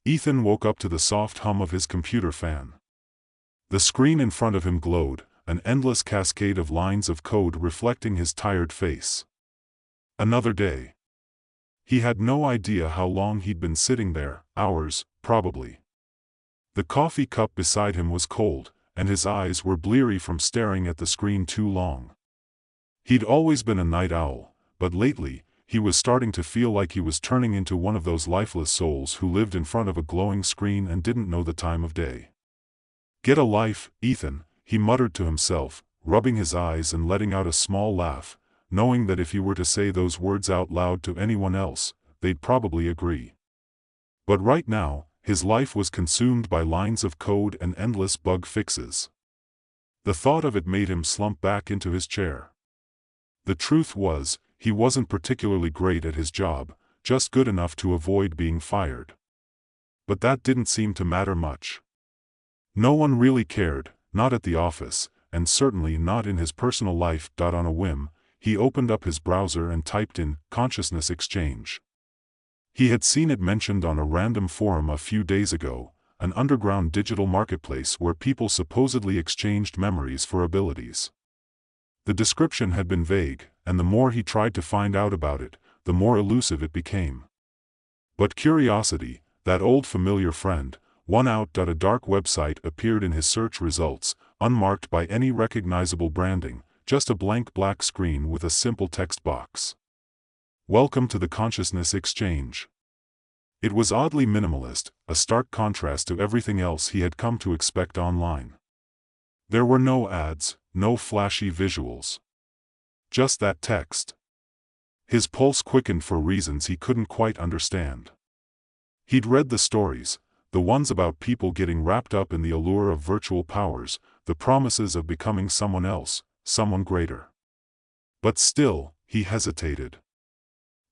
Ethan woke up to the soft hum of his computer fan. The screen in front of him glowed, an endless cascade of lines of code reflecting his tired face. Another day. He had no idea how long he'd been sitting there, hours, probably. The coffee cup beside him was cold, and his eyes were bleary from staring at the screen too long. He'd always been a night owl, but lately, he was starting to feel like he was turning into one of those lifeless souls who lived in front of a glowing screen and didn't know the time of day. "Get a life, Ethan," he muttered to himself, rubbing his eyes and letting out a small laugh, knowing that if he were to say those words out loud to anyone else, they'd probably agree. But right now, his life was consumed by lines of code and endless bug fixes. The thought of it made him slump back into his chair. The truth was, he wasn't particularly great at his job, just good enough to avoid being fired. But that didn't seem to matter much. No one really cared, not at the office, and certainly not in his personal life. On a whim, he opened up his browser and typed in "consciousness exchange." He had seen it mentioned on a random forum a few days ago, an underground digital marketplace where people supposedly exchanged memories for abilities. The description had been vague, and the more he tried to find out about it, the more elusive it became. But curiosity, that old familiar friend, won out. A dark website appeared in his search results, unmarked by any recognizable branding, just a blank black screen with a simple text box. "Welcome to the Consciousness Exchange." It was oddly minimalist, a stark contrast to everything else he had come to expect online. There were no ads, no flashy visuals. Just that text. His pulse quickened for reasons he couldn't quite understand. He'd read the stories, the ones about people getting wrapped up in the allure of virtual powers, the promises of becoming someone else, someone greater. But still, he hesitated.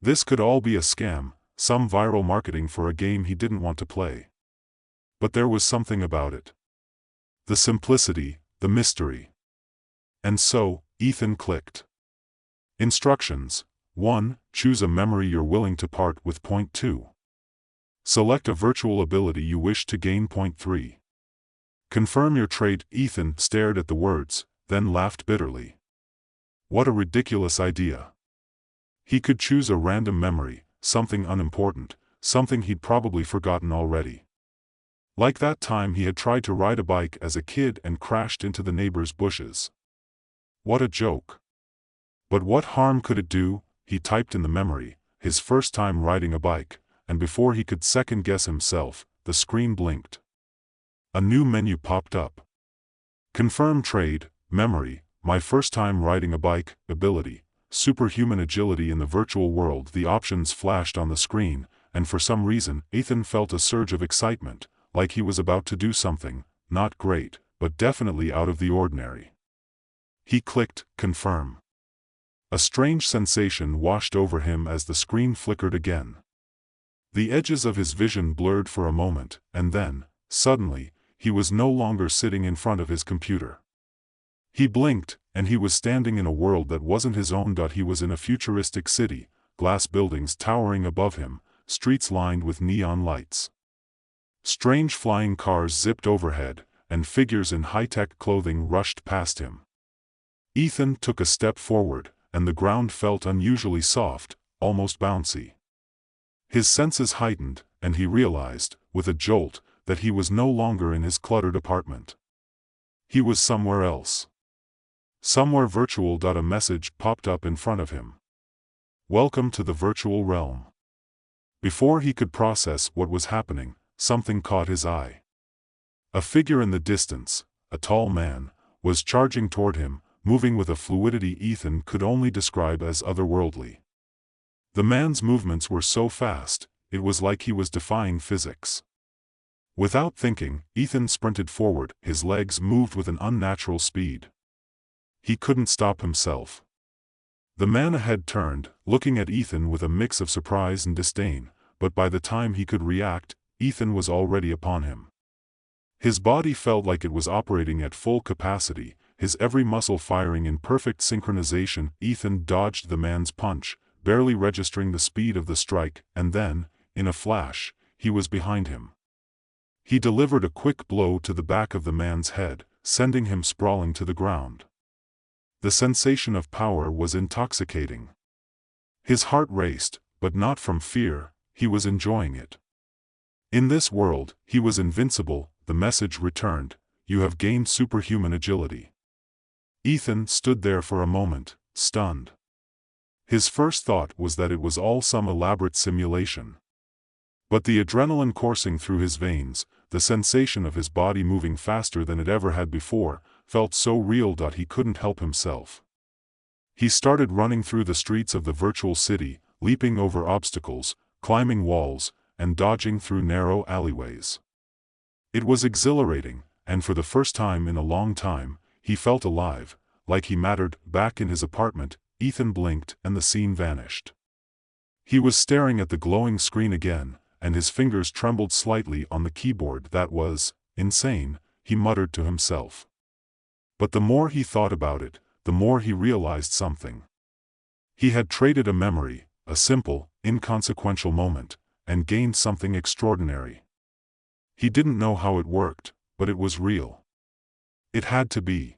This could all be a scam, some viral marketing for a game he didn't want to play. But there was something about it. The simplicity, the mystery. And so, Ethan clicked. Instructions. 1. Choose a memory you're willing to part with. Point 2. Select a virtual ability you wish to gain. Point 3. Confirm your trade. Ethan stared at the words, then laughed bitterly. What a ridiculous idea. He could choose a random memory, something unimportant, something he'd probably forgotten already. Like that time he had tried to ride a bike as a kid and crashed into the neighbor's bushes. What a joke. But what harm could it do? He typed in the memory, his first time riding a bike, and before he could second-guess himself, the screen blinked. A new menu popped up. Confirm trade, memory, my first time riding a bike, ability, superhuman agility in the virtual world. The options flashed on the screen, and for some reason, Ethan felt a surge of excitement, like he was about to do something, not great, but definitely out of the ordinary. He clicked, confirm. A strange sensation washed over him as the screen flickered again. The edges of his vision blurred for a moment, and then, suddenly, he was no longer sitting in front of his computer. He blinked, and he was standing in a world that wasn't his own. He was in a futuristic city, glass buildings towering above him, streets lined with neon lights. Strange flying cars zipped overhead, and figures in high-tech clothing rushed past him. Ethan took a step forward, and the ground felt unusually soft, almost bouncy. His senses heightened, and he realized, with a jolt, that he was no longer in his cluttered apartment. He was somewhere else. Somewhere virtual. A message popped up in front of him. Welcome to the virtual realm. Before he could process what was happening, something caught his eye. A figure in the distance, a tall man, was charging toward him, moving with a fluidity Ethan could only describe as otherworldly. The man's movements were so fast, it was like he was defying physics. Without thinking, Ethan sprinted forward, his legs moved with an unnatural speed. He couldn't stop himself. The man ahead turned, looking at Ethan with a mix of surprise and disdain, but by the time he could react, Ethan was already upon him. His body felt like it was operating at full capacity, his every muscle firing in perfect synchronization. Ethan dodged the man's punch, barely registering the speed of the strike, and then, in a flash, he was behind him. He delivered a quick blow to the back of the man's head, sending him sprawling to the ground. The sensation of power was intoxicating. His heart raced, but not from fear, he was enjoying it. In this world, he was invincible. The message returned, "You have gained superhuman agility." Ethan stood there for a moment, stunned. His first thought was that it was all some elaborate simulation. But the adrenaline coursing through his veins, the sensation of his body moving faster than it ever had before, felt so real that he couldn't help himself. He started running through the streets of the virtual city, leaping over obstacles, climbing walls, and dodging through narrow alleyways. It was exhilarating, and for the first time in a long time, he felt alive, like he mattered. Back in his apartment, Ethan blinked and the scene vanished. He was staring at the glowing screen again, and his fingers trembled slightly on the keyboard. That was insane, he muttered to himself. But the more he thought about it, the more he realized something. He had traded a memory, a simple, inconsequential moment, and gained something extraordinary. He didn't know how it worked, but it was real. It had to be.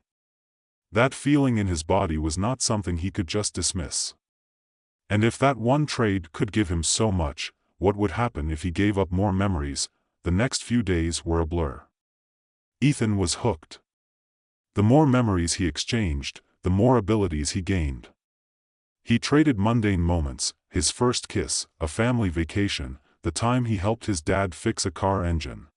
That feeling in his body was not something he could just dismiss. And if that one trade could give him so much, what would happen if he gave up more memories? The next few days were a blur. Ethan was hooked. The more memories he exchanged, the more abilities he gained. He traded mundane moments, his first kiss, a family vacation, the time he helped his dad fix a car engine.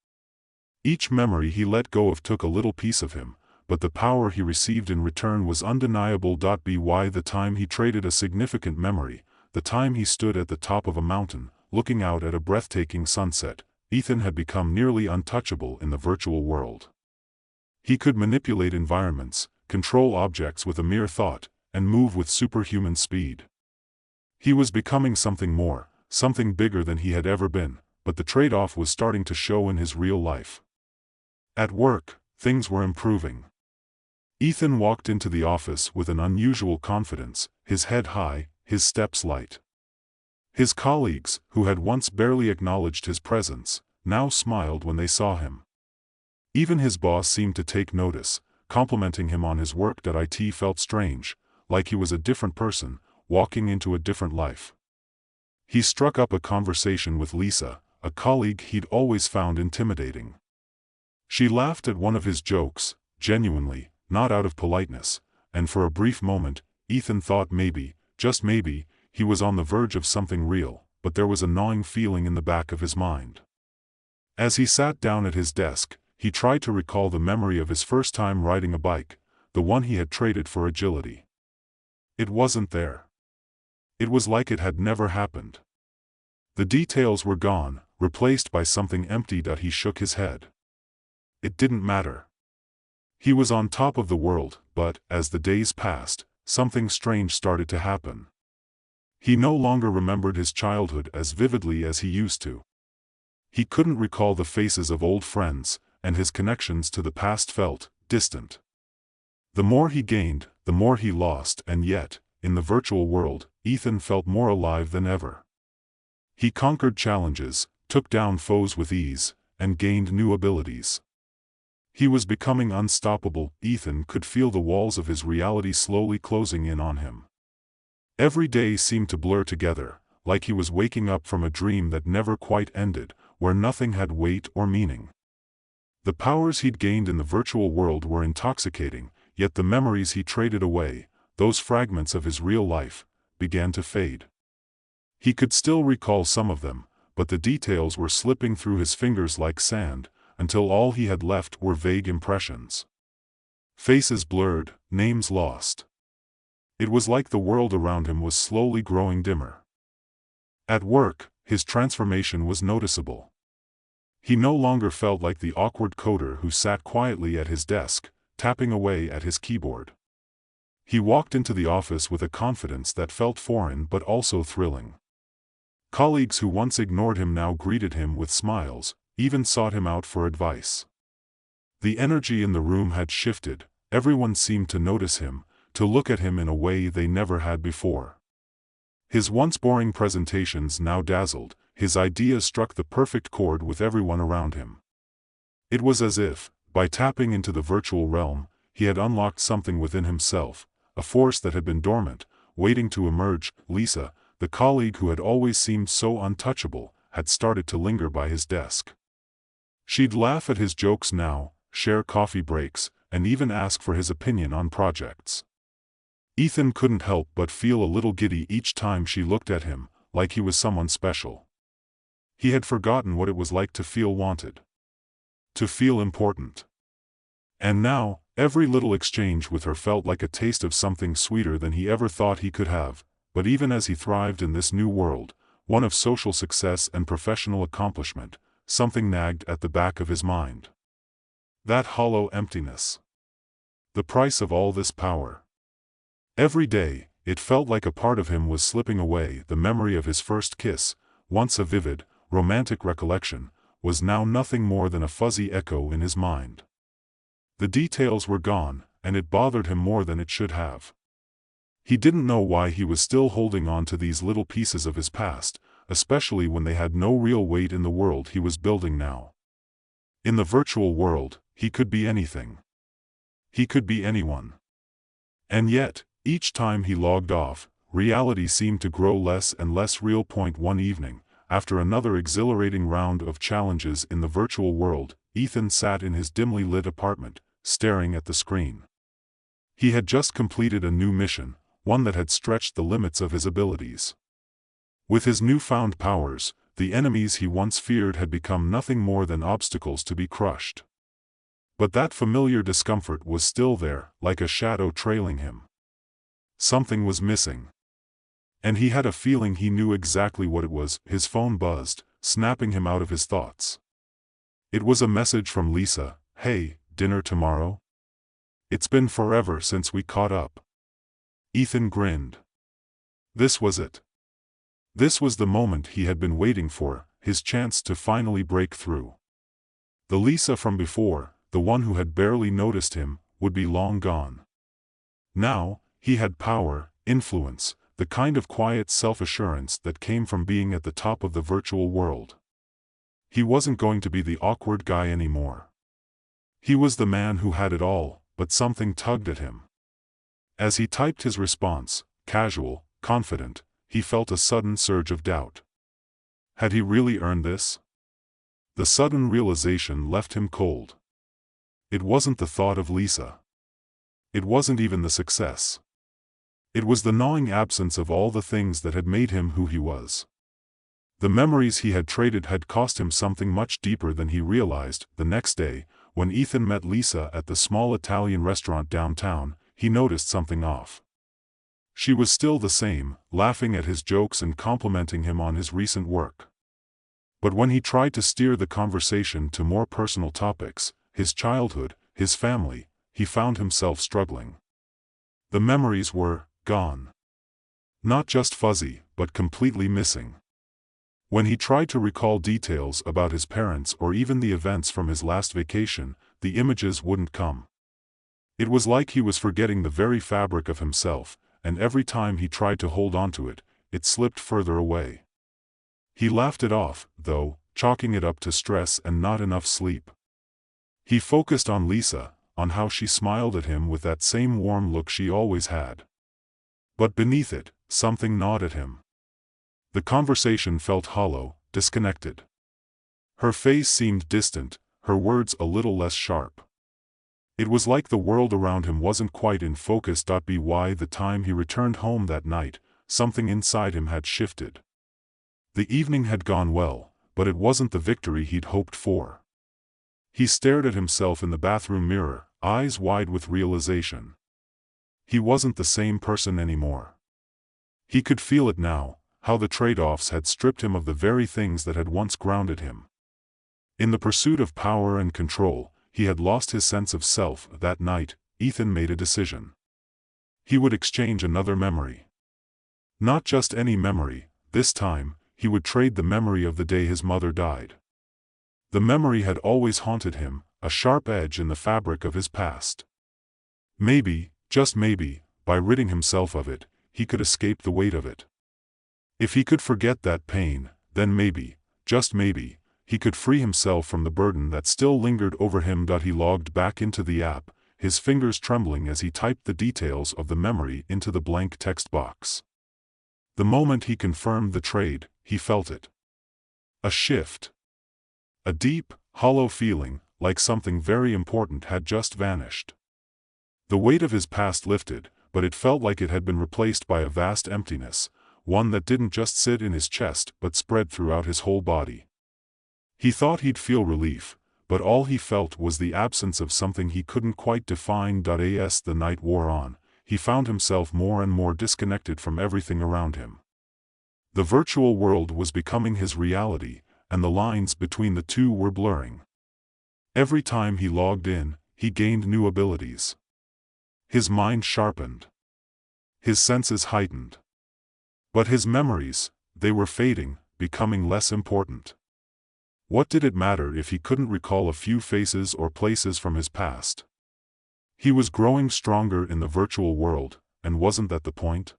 Each memory he let go of took a little piece of him, but the power he received in return was undeniable. By the time he traded a significant memory, the time he stood at the top of a mountain, looking out at a breathtaking sunset, Ethan had become nearly untouchable in the virtual world. He could manipulate environments, control objects with a mere thought, and move with superhuman speed. He was becoming something more, something bigger than he had ever been, but the trade-off was starting to show in his real life. At work, things were improving. Ethan walked into the office with an unusual confidence, his head high, his steps light. His colleagues, who had once barely acknowledged his presence, now smiled when they saw him. Even his boss seemed to take notice, complimenting him on his work. It felt strange, like he was a different person, walking into a different life. He struck up a conversation with Lisa, a colleague he'd always found intimidating. She laughed at one of his jokes, genuinely, not out of politeness, and for a brief moment, Ethan thought maybe, just maybe, he was on the verge of something real, but there was a gnawing feeling in the back of his mind. As he sat down at his desk, he tried to recall the memory of his first time riding a bike, the one he had traded for agility. It wasn't there. It was like it had never happened. The details were gone, replaced by something empty. He shook his head. It didn't matter. He was on top of the world, but, as the days passed, something strange started to happen. He no longer remembered his childhood as vividly as he used to. He couldn't recall the faces of old friends, and his connections to the past felt distant. The more he gained, the more he lost, and yet, in the virtual world, Ethan felt more alive than ever. He conquered challenges, took down foes with ease, and gained new abilities. He was becoming unstoppable. Ethan could feel the walls of his reality slowly closing in on him. Every day seemed to blur together, like he was waking up from a dream that never quite ended, where nothing had weight or meaning. The powers he'd gained in the virtual world were intoxicating, yet the memories he traded away, those fragments of his real life, began to fade. He could still recall some of them, but the details were slipping through his fingers like sand, until all he had left were vague impressions. Faces blurred, names lost. It was like the world around him was slowly growing dimmer. At work, his transformation was noticeable. He no longer felt like the awkward coder who sat quietly at his desk, tapping away at his keyboard. He walked into the office with a confidence that felt foreign but also thrilling. Colleagues who once ignored him now greeted him with smiles, even sought him out for advice. The energy in the room had shifted, everyone seemed to notice him, to look at him in a way they never had before. His once boring presentations now dazzled, his ideas struck the perfect chord with everyone around him. It was as if, by tapping into the virtual realm, he had unlocked something within himself, a force that had been dormant, waiting to emerge. Lisa, the colleague who had always seemed so untouchable, had started to linger by his desk. She'd laugh at his jokes now, share coffee breaks, and even ask for his opinion on projects. Ethan couldn't help but feel a little giddy each time she looked at him, like he was someone special. He had forgotten what it was like to feel wanted. To feel important. And now, every little exchange with her felt like a taste of something sweeter than he ever thought he could have. But even as he thrived in this new world, one of social success and professional accomplishment, something nagged at the back of his mind. That hollow emptiness. The price of all this power. Every day, it felt like a part of him was slipping away. The memory of his first kiss, once a vivid, romantic recollection, was now nothing more than a fuzzy echo in his mind. The details were gone, and it bothered him more than it should have. He didn't know why he was still holding on to these little pieces of his past, especially when they had no real weight in the world he was building now. In the virtual world, he could be anything. He could be anyone. And yet, each time he logged off, reality seemed to grow less and less real. One evening, after another exhilarating round of challenges in the virtual world, Ethan sat in his dimly lit apartment, staring at the screen. He had just completed a new mission, one that had stretched the limits of his abilities. With his newfound powers, the enemies he once feared had become nothing more than obstacles to be crushed. But that familiar discomfort was still there, like a shadow trailing him. Something was missing. And he had a feeling he knew exactly what it was. His phone buzzed, snapping him out of his thoughts. It was a message from Lisa. "Hey, dinner tomorrow? It's been forever since we caught up." Ethan grinned. This was it. This was the moment he had been waiting for, his chance to finally break through. The Lisa from before, the one who had barely noticed him, would be long gone. Now, he had power, influence, the kind of quiet self-assurance that came from being at the top of the virtual world. He wasn't going to be the awkward guy anymore. He was the man who had it all, but something tugged at him. As he typed his response, casual, confident, he felt a sudden surge of doubt. Had he really earned this? The sudden realization left him cold. It wasn't the thought of Lisa. It wasn't even the success. It was the gnawing absence of all the things that had made him who he was. The memories he had traded had cost him something much deeper than he realized. The next day, when Ethan met Lisa at the small Italian restaurant downtown, he noticed something off. She was still the same, laughing at his jokes and complimenting him on his recent work. But when he tried to steer the conversation to more personal topics, his childhood, his family, he found himself struggling. The memories were gone. Not just fuzzy, but completely missing. When he tried to recall details about his parents or even the events from his last vacation, the images wouldn't come. It was like he was forgetting the very fabric of himself, and every time he tried to hold onto it, it slipped further away. He laughed it off, though, chalking it up to stress and not enough sleep. He focused on Lisa, on how she smiled at him with that same warm look she always had. But beneath it, something gnawed at him. The conversation felt hollow, disconnected. Her face seemed distant, her words a little less sharp. It was like the world around him wasn't quite in focus. By the time he returned home that night, something inside him had shifted. The evening had gone well, but it wasn't the victory he'd hoped for. He stared at himself in the bathroom mirror, eyes wide with realization. He wasn't the same person anymore. He could feel it now, how the trade-offs had stripped him of the very things that had once grounded him. In the pursuit of power and control, he had lost his sense of self. That night, Ethan made a decision. He would exchange another memory. Not just any memory, this time, he would trade the memory of the day his mother died. The memory had always haunted him, a sharp edge in the fabric of his past. Maybe, just maybe, by ridding himself of it, he could escape the weight of it. If he could forget that pain, then maybe, just maybe, he could free himself from the burden that still lingered over him. He logged back into the app, his fingers trembling as he typed the details of the memory into the blank text box. The moment he confirmed the trade, he felt it. A shift. A deep, hollow feeling, like something very important had just vanished. The weight of his past lifted, but it felt like it had been replaced by a vast emptiness, one that didn't just sit in his chest but spread throughout his whole body. He thought he'd feel relief, but all he felt was the absence of something he couldn't quite define. As the night wore on, he found himself more and more disconnected from everything around him. The virtual world was becoming his reality, and the lines between the two were blurring. Every time he logged in, he gained new abilities. His mind sharpened. His senses heightened. But his memories, they were fading, becoming less important. What did it matter if he couldn't recall a few faces or places from his past? He was growing stronger in the virtual world, and wasn't that the point?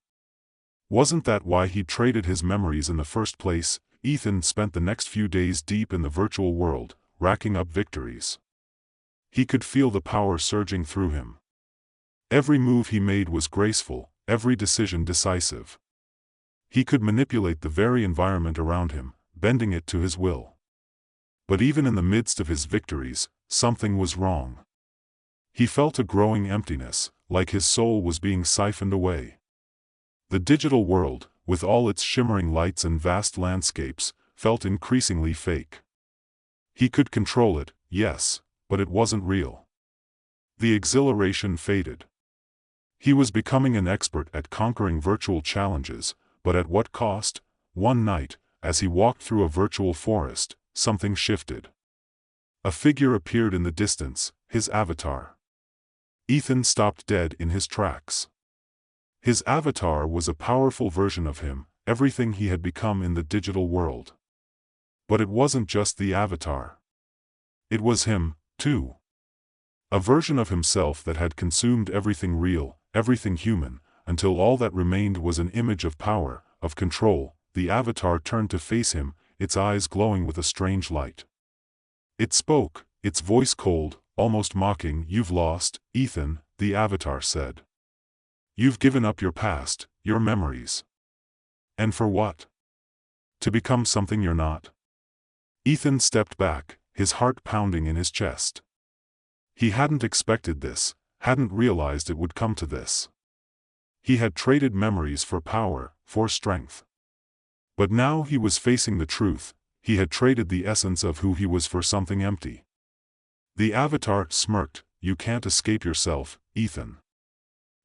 Wasn't that why he traded his memories in the first place? Ethan spent the next few days deep in the virtual world, racking up victories. He could feel the power surging through him. Every move he made was graceful, every decision decisive. He could manipulate the very environment around him, bending it to his will. But even in the midst of his victories, something was wrong. He felt a growing emptiness, like his soul was being siphoned away. The digital world, with all its shimmering lights and vast landscapes, felt increasingly fake. He could control it, yes, but it wasn't real. The exhilaration faded. He was becoming an expert at conquering virtual challenges, but at what cost? One night, as he walked through a virtual forest, something shifted. A figure appeared in the distance, his avatar. Ethan stopped dead in his tracks. His avatar was a powerful version of him, everything he had become in the digital world. But it wasn't just the avatar. It was him, too. A version of himself that had consumed everything real, everything human, until all that remained was an image of power, of control. The avatar turned to face him, its eyes glowing with a strange light. It spoke, its voice cold, almost mocking. "You've lost, Ethan," the avatar said. "You've given up your past, your memories. And for what? To become something you're not?" Ethan stepped back, his heart pounding in his chest. He hadn't expected this, hadn't realized it would come to this. He had traded memories for power, for strength. But now he was facing the truth, he had traded the essence of who he was for something empty. The avatar smirked, "You can't escape yourself, Ethan.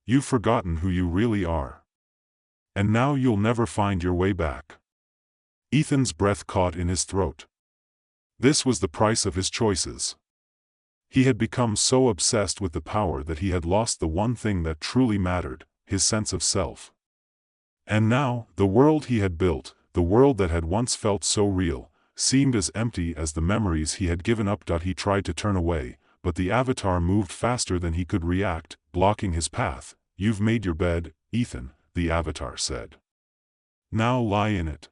You've forgotten who you really are. And now you'll never find your way back." Ethan's breath caught in his throat. This was the price of his choices. He had become so obsessed with the power that he had lost the one thing that truly mattered, his sense of self. And now, the world he had built, the world that had once felt so real, seemed as empty as the memories he had given up. He tried to turn away, but the avatar moved faster than he could react, blocking his path. "You've made your bed, Ethan," the avatar said. "Now lie in it."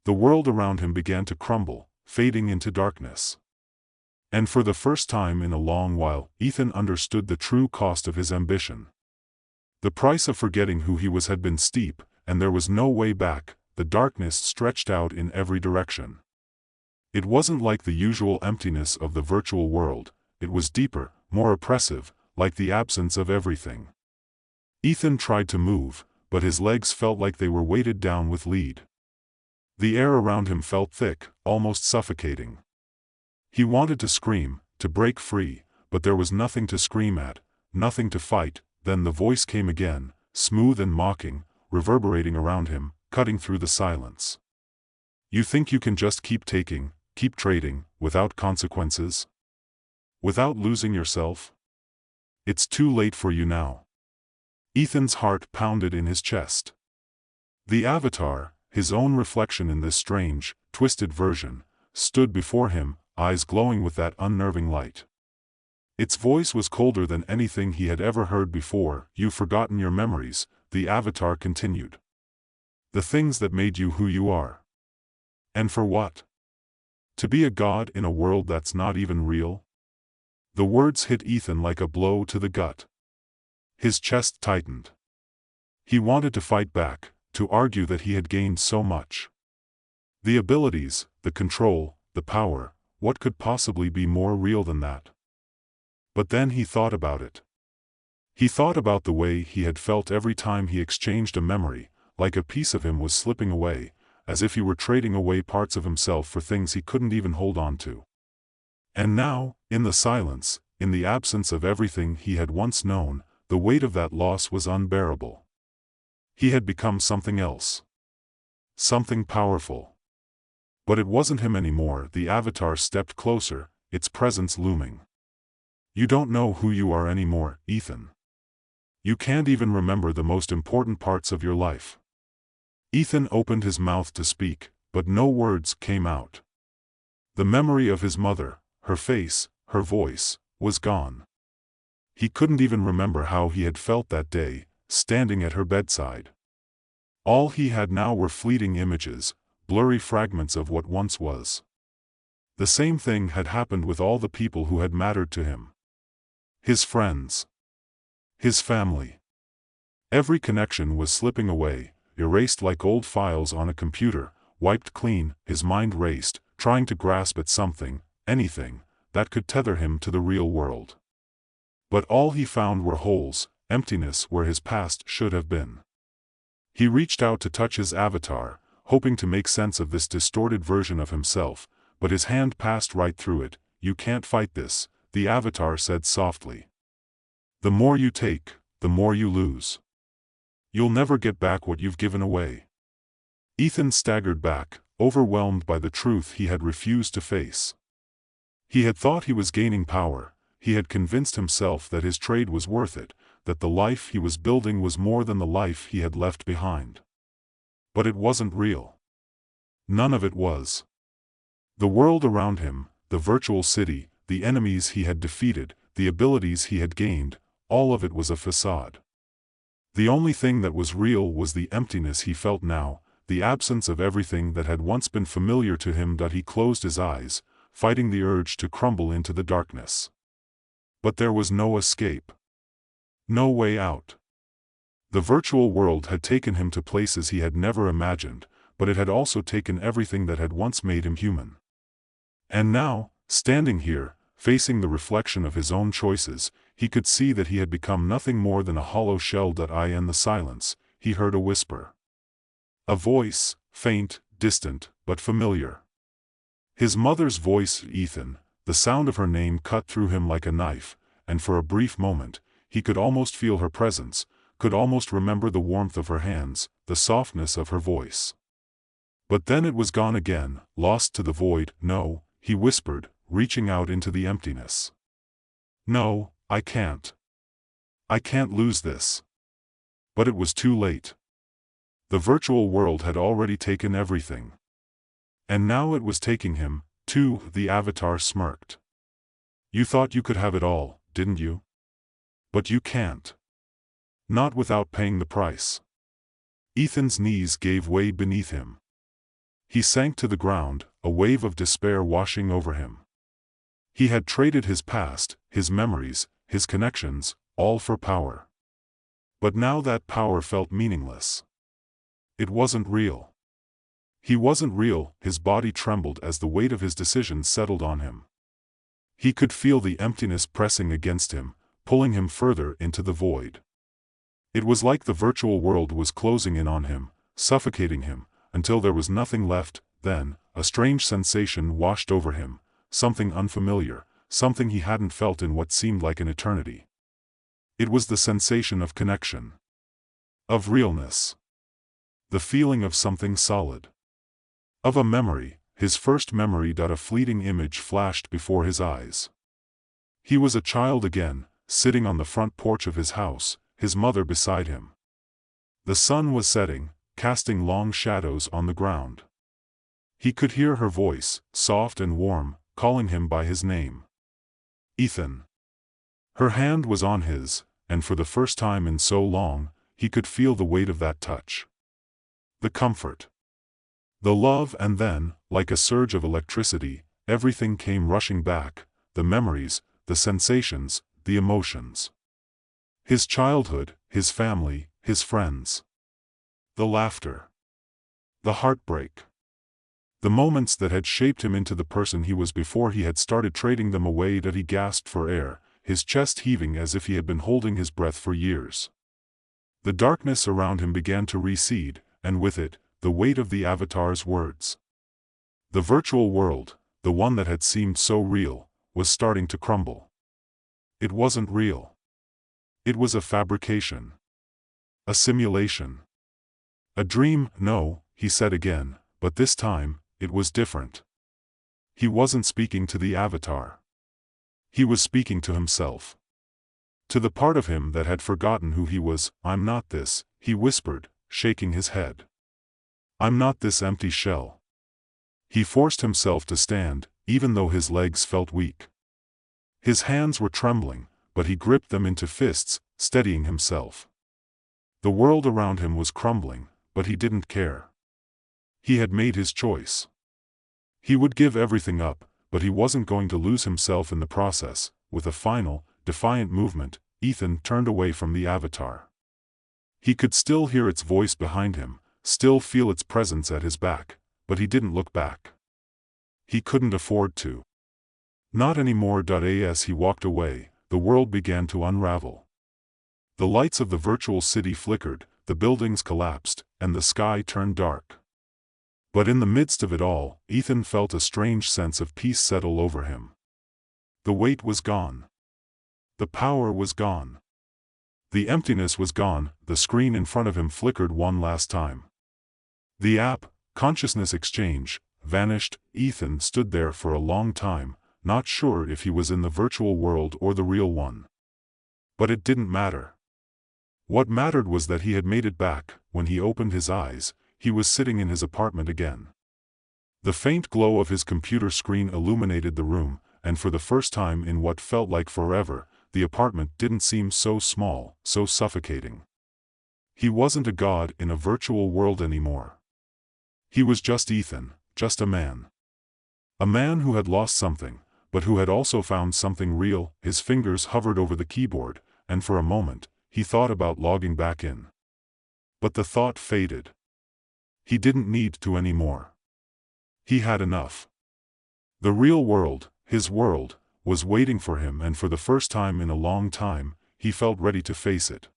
The world around him began to crumble, fading into darkness. And for the first time in a long while, Ethan understood the true cost of his ambition. The price of forgetting who he was had been steep, and there was no way back. The darkness stretched out in every direction. It wasn't like the usual emptiness of the virtual world, it was deeper, more oppressive, like the absence of everything. Ethan tried to move, but his legs felt like they were weighted down with lead. The air around him felt thick, almost suffocating. He wanted to scream, to break free, but there was nothing to scream at, nothing to fight. Then the voice came again, smooth and mocking, reverberating around him, cutting through the silence. "You think you can just keep taking, keep trading, without consequences? Without losing yourself? It's too late for you now." Ethan's heart pounded in his chest. The avatar, his own reflection in this strange, twisted version, stood before him, eyes glowing with that unnerving light. Its voice was colder than anything he had ever heard before. "You've forgotten your memories," the avatar continued. "The things that made you who you are. And for what? To be a god in a world that's not even real? The words hit Ethan like a blow to the gut. His chest tightened. He wanted to fight back, to argue that he had gained so much. The abilities, the control, the power, what could possibly be more real than that? But then he thought about it. He thought about the way he had felt every time he exchanged a memory, like a piece of him was slipping away, as if he were trading away parts of himself for things he couldn't even hold on to. And now, in the silence, in the absence of everything he had once known, the weight of that loss was unbearable. He had become something else. Something powerful. But it wasn't him anymore. The avatar stepped closer, its presence looming. You don't know who you are anymore, Ethan. You can't even remember the most important parts of your life. Ethan opened his mouth to speak, but no words came out. The memory of his mother, her face, her voice, was gone. He couldn't even remember how he had felt that day, standing at her bedside. All he had now were fleeting images, blurry fragments of what once was. The same thing had happened with all the people who had mattered to him. His friends. His family. Every connection was slipping away, erased like old files on a computer, wiped clean. His mind raced, trying to grasp at something, anything, that could tether him to the real world. But all he found were holes, emptiness where his past should have been. He reached out to touch his avatar, hoping to make sense of this distorted version of himself, but his hand passed right through it. You can't fight this, the avatar said softly. The more you take, the more you lose. You'll never get back what you've given away. Ethan staggered back, overwhelmed by the truth he had refused to face. He had thought he was gaining power, he had convinced himself that his trade was worth it, that the life he was building was more than the life he had left behind. But it wasn't real. None of it was. The world around him, the virtual city, the enemies he had defeated, the abilities he had gained, all of it was a facade. The only thing that was real was the emptiness he felt now, the absence of everything that had once been familiar to him. He closed his eyes, fighting the urge to crumble into the darkness. But there was no escape. No way out. The virtual world had taken him to places he had never imagined, but it had also taken everything that had once made him human. And now, standing here, facing the reflection of his own choices, he could see that he had become nothing more than a hollow shell. In the silence, he heard a whisper. A voice, faint, distant, but familiar. His mother's voice. Ethan, the sound of her name cut through him like a knife, and for a brief moment, he could almost feel her presence, could almost remember the warmth of her hands, the softness of her voice. But then it was gone again, lost to the void. No, he whispered, reaching out into the emptiness. No, I can't. I can't lose this. But it was too late. The virtual world had already taken everything. And now it was taking him, too. The avatar smirked. You thought you could have it all, didn't you? But you can't. Not without paying the price. Ethan's knees gave way beneath him. He sank to the ground, a wave of despair washing over him. He had traded his past, his memories, his connections, all for power. But now that power felt meaningless. It wasn't real. He wasn't real. His body trembled as the weight of his decisions settled on him. He could feel the emptiness pressing against him, pulling him further into the void. It was like the virtual world was closing in on him, suffocating him, until there was nothing left. Then, a strange sensation washed over him, something unfamiliar, something he hadn't felt in what seemed like an eternity. It was the sensation of connection. Of realness. The feeling of something solid. Of a memory, his first memory. A fleeting image flashed before his eyes. He was a child again, sitting on the front porch of his house, his mother beside him. The sun was setting, casting long shadows on the ground. He could hear her voice, soft and warm, calling him by his name. Ethan. Her hand was on his, and for the first time in so long, he could feel the weight of that touch. The comfort. The love. And then, like a surge of electricity, everything came rushing back, the memories, the sensations, the emotions. His childhood, his family, his friends. The laughter. The heartbreak. The moments that had shaped him into the person he was before he had started trading them away. That he gasped for air, his chest heaving as if he had been holding his breath for years. The darkness around him began to recede, and with it, the weight of the Avatar's words. The virtual world, the one that had seemed so real, was starting to crumble. It wasn't real. It was a fabrication. A simulation. A dream. No, he said again, but this time, it was different. He wasn't speaking to the Avatar. He was speaking to himself. To the part of him that had forgotten who he was. I'm not this, he whispered, shaking his head. I'm not this empty shell. He forced himself to stand, even though his legs felt weak. His hands were trembling, but he gripped them into fists, steadying himself. The world around him was crumbling, but he didn't care. He had made his choice. He would give everything up, but he wasn't going to lose himself in the process. With a final, defiant movement, Ethan turned away from the Avatar. He could still hear its voice behind him, still feel its presence at his back, but he didn't look back. He couldn't afford to. Not anymore. As he walked away, the world began to unravel. The lights of the virtual city flickered, the buildings collapsed, and the sky turned dark. But in the midst of it all, Ethan felt a strange sense of peace settle over him. The weight was gone. The power was gone. The emptiness was gone. The screen in front of him flickered one last time. The app, Consciousness Exchange, vanished. Ethan stood there for a long time, not sure if he was in the virtual world or the real one. But it didn't matter. What mattered was that he had made it back. When he opened his eyes, he was sitting in his apartment again. The faint glow of his computer screen illuminated the room, and for the first time in what felt like forever, the apartment didn't seem so small, so suffocating. He wasn't a god in a virtual world anymore. He was just Ethan, just a man. A man who had lost something, but who had also found something real. His fingers hovered over the keyboard, and for a moment, he thought about logging back in. But the thought faded. He didn't need to anymore. He had enough. The real world, his world, was waiting for him, and for the first time in a long time, he felt ready to face it.